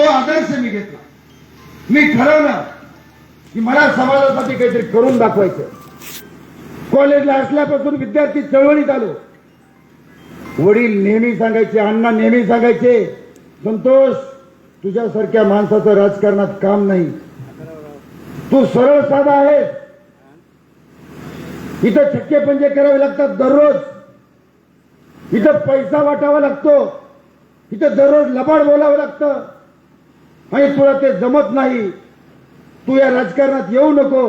आदर्श मी घेतला. मी ठरवलं की मला समाजासाठी काहीतरी करून दाखवायचं. कॉलेजला असल्यापासून विद्यार्थी चळवळीत आलो. वडील नेहमी सांगायचे, अण्णा नेहमी सांगायचे, संतोष तुझ्यासारख्या माणसाचं राजकारणात काम नाही, तू सरळ साधा आहेस. इथं छक्के पंजे करावे लागतात दररोज, इथं पैसा वाटावा लागतो, इथं दररोज लबाड बोलावं लागतं आणि तुला ते जमत नाही, तू या राजकारणात येऊ नको.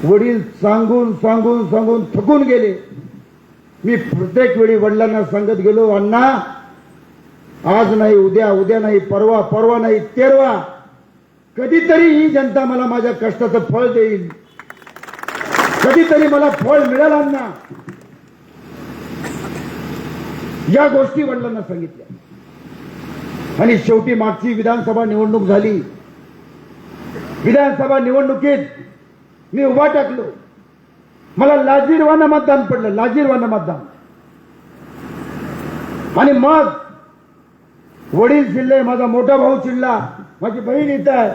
वडील सांगून सांगून सांगून थकून गेले. मी प्रत्येक वेळी वडिलांना सांगत गेलो, अण्णा आज नाही उद्या, उद्या नाही परवा, परवा नाही तेरवा, कधीतरी ही जनता मला माझ्या कष्टाचं फळ देईल, कधीतरी मला फळ मिळेल अण्णा. या गोष्टी वडिलांना सांगितल्या आणि शेवटी मागची विधानसभा निवडणूक झाली. विधानसभा निवडणुकीत मी उभा टाकलो. मला लाजीरवानं मतदान पडलं, लाजीरवानं मतदान. आणि मग वडील चिडले, माझा मोठा भाऊ चिडला, माझी बहीण इथं आहे,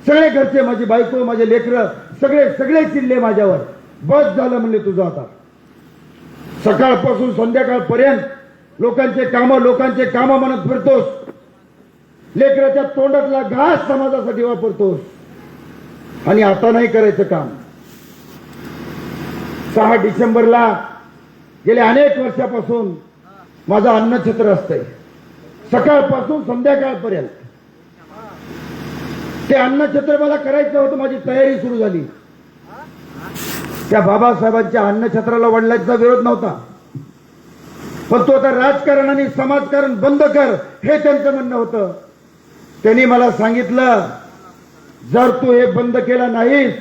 सगळे घरचे, माझी बायको, माझे लेकरं सगळे सगळे चिडले माझ्यावर. बस झालं म्हणले तुझं आता. सकाळपासून संध्याकाळपर्यंत लोकांचे काम म्हणत फिरतोस, लेकराच्या तोंडातला घास समाजासाठी वापरतोस आणि आता नाही करायचं काम. 6 डिसेंबरला गेल्या अनेक वर्षापासून माझं अन्नछत्र असतंय, सकाळपासून संध्याकाळपर्यंत. ते अन्नछत्र मला करायचं होतं, माझी तयारी सुरू झाली. त्या बाबासाहेबांच्या अन्नछत्राला वडिलांचा विरोध नव्हता, पण तो आता राजकारण आणि समाजकारण बंद कर हे त्यांचं म्हणणं होतं. त्यांनी मला सांगितलं, जर तू हे बंद केला नाहीस,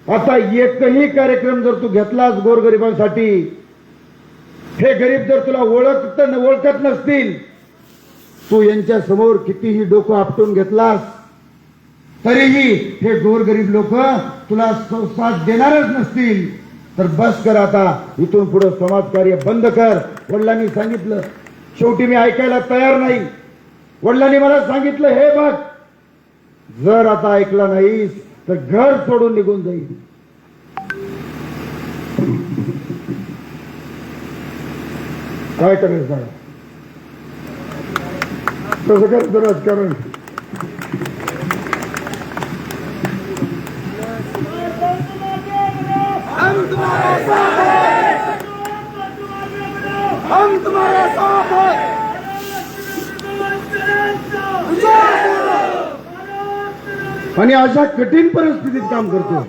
आता एकही कार्यक्रम जर तू घेतलास गोरगरिबांसाठी, हे गरीब जर तुला ओळखत नसतील, तू यांच्या समोर कितीही डोकं आपटून घेतलास तरीही हे गोरगरीब लोक तुला साथ देणारच नसतील, तर बस कर आता, इथून पुढे समाजकार्य बंद कर. वडिलांनी सांगितलं. शेवटी मी ऐकायला तयार नाही. वडिलांनी मला सांगितलं, हे बघ, जर आता ऐकला नाहीस तर घर सोडून निघून जाईल. काय करायचं सांगा, कसं करायचं राजकारण. हम तुम्हारे साथ हैं, हम तुम्हारे साथ हैं. आणि अशा कठीण परिस्थितीत काम करतो.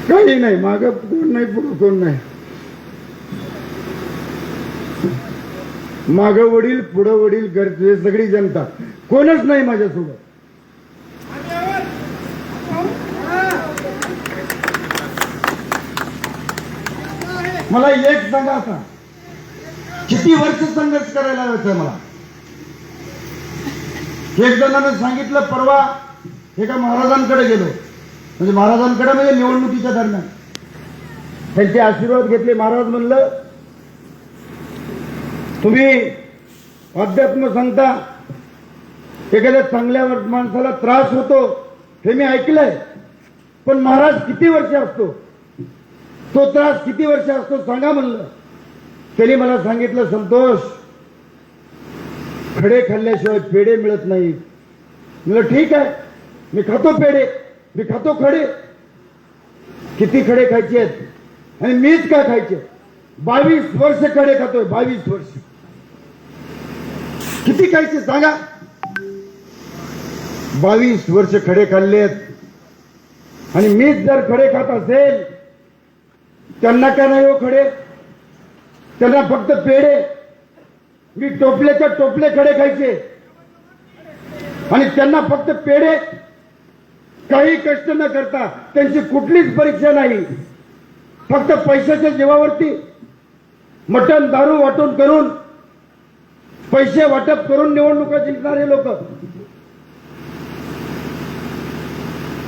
काही नाही, मागं कोण नाही, पुढं कोण नाही. मागं वडील, पुढं वडील, घरचे सगळी जनता, कोणच नाही माझ्यासोबत. मला एक सांगा, आता किती वर्ष संघर्ष करायला लावायचं मला. एक जणांना सांगितलं, परवा एका महाराजांकडे गेलो, म्हणजे महाराजांकडे म्हणजे निवडणुकीच्या दरम्यान त्यांचे आशीर्वाद घेतले. महाराज म्हणलं, तुम्ही अध्यात्म सांगता, एखाद्या चांगल्या माणसाला त्रास होतो हे मी ऐकलंय, पण महाराज किती वर्ष असतो, तो त्रास किती वर्ष असतो सांगा म्हणलं. त्यांनी मला सांगितलं, संतोष, खडे खाल्ल्याशिवाय पेढे मिळत नाहीत. म्हणलं ठीक आहे, मी खातो पेढे, मी खातो खडे. किती खडे खायचे आहेत आणि मीच काय खायचे? 22 वर्ष खडे खातोय, 22 वर्ष. किती खायचे सांगा? 22 वर्ष खडे खाल्लेत आणि मीच जर खडे खात असेल, त्यांना काय नाही हो खडे, त्यांना फक्त पेढे. मी टोपल्याच्या टोपले खडे खायचे आणि त्यांना फक्त पेढे. काही कष्ट न करता, त्यांची कुठलीच परीक्षा नाही, फक्त पैशाच्या जीवावरती मटण दारू वाटून करून, पैसे वाटप करून निवडणुका जिंकणारे लोक.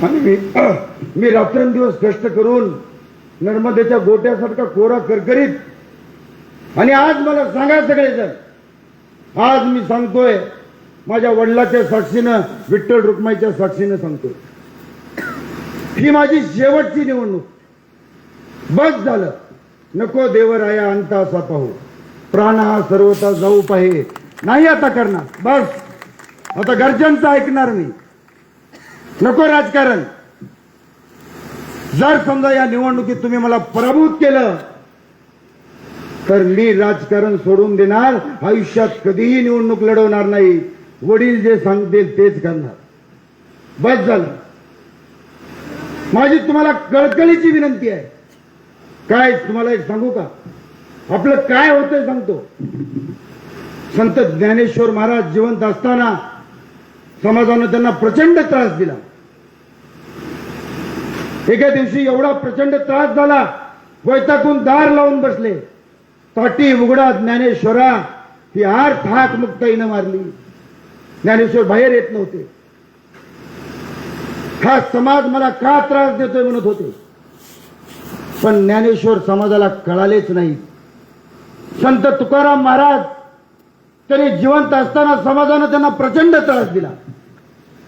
आणि मी रात्रंदिवस कष्ट करून नर्मदेच्या गोट्यासारखा कोरा करकरीत आणि आज मला सांगा सगळेजण, आज मी सांगतोय माझ्या वडिलाच्या साक्षीनं, विठ्ठल रुक्माईच्या साक्षीनं सांगतोय, ही माझी शेवटची निवडणूक. बस झालं, नको देवराया अंत असा पाहू, प्राण हा सर्वता जाऊ पाहे, नाही आता करणार. बस आता घरच्यांचं ऐकणार मी, नको राजकारण. जर समजा या निवडणुकीत तुम्ही मला पराभूत केलं तर मी राजकारण सोडून देणार, आयुष्यात कधीही निवडणूक लढवणार नाही. वडील जे सांगतील तेच करणार. बस झालं. माझी तुम्हाला कळकळीची विनंती आहे. काय तुम्हाला एक सांगू का, आपलं काय होतंय सांगतो. संत ज्ञानेश्वर महाराज जिवंत असताना समाजानं त्यांना प्रचंड त्रास दिला. एका दिवशी एवढा प्रचंड त्रास झाला, वैतागून दार लावून बसले. ताटी उघडा ज्ञानेश्वरा, ही आर थाक मुक्ताईनं मारली. ज्ञानेश्वर बाहेर येत नव्हते. हा समाज मला का त्रास देतोय म्हणत होते, पण ज्ञानेश्वर समाजाला कळालेच नाही. संत तुकाराम महाराज त्यांनी जिवंत असताना समाजानं त्यांना प्रचंड त्रास दिला,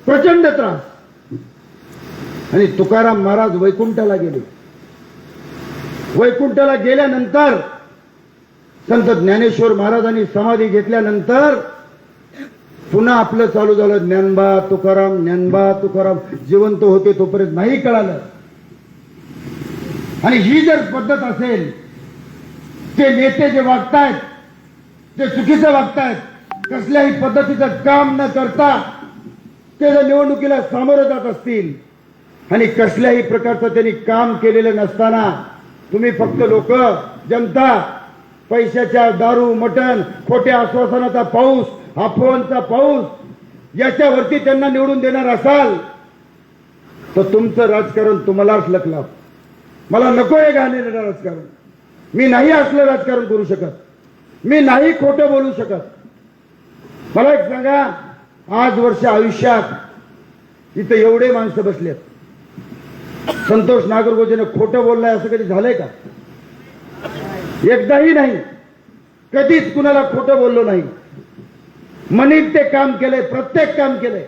प्रचंड त्रास. आणि तुकाराम महाराज वैकुंठाला गेले. वैकुंठाला गेल्यानंतर संत ज्ञानेश्वर महाराजांनी समाधी घेतल्यानंतर पुन्हा आपलं चालू झालं, ज्ञानबा तुकाराम, ज्ञानबा तुकाराम. जिवंत होते तोपर्यंत नाही कळालं. आणि ही जर पद्धत असेल, ते नेते जे वागतायत ते चुकीचं वागतायत, कसल्याही पद्धतीचं काम न करता ते जर निवडणुकीला सामोरं जात असतील आणि कसल्याही प्रकारचं त्यांनी काम केलेलं नसताना तुम्ही फक्त लोक, जनता पैशाच्या दारू, मटण, खोट्या आश्वासनाचा पाऊस, अफवांचा पाऊस याच्यावरती त्यांना निवडून देणार असाल तर तुमचं राजकारण तुम्हालाच लकलाप. मला नको आहे घाणेरडं राजकारण. मी नाही असलं राजकारण करू शकत. मी नाही खोटं बोलू शकत. मला एक सांगा, आज वर्ष आयुष्यात इथं एवढे माणसं बसलेत, संतोष नागरगोजेने खोटं बोललाय असं कधी झालंय का? एकदाही नाही. कधीच कुणाला खोटं बोललो नाही. मनीत ते काम केलंय, प्रत्येक काम केलंय.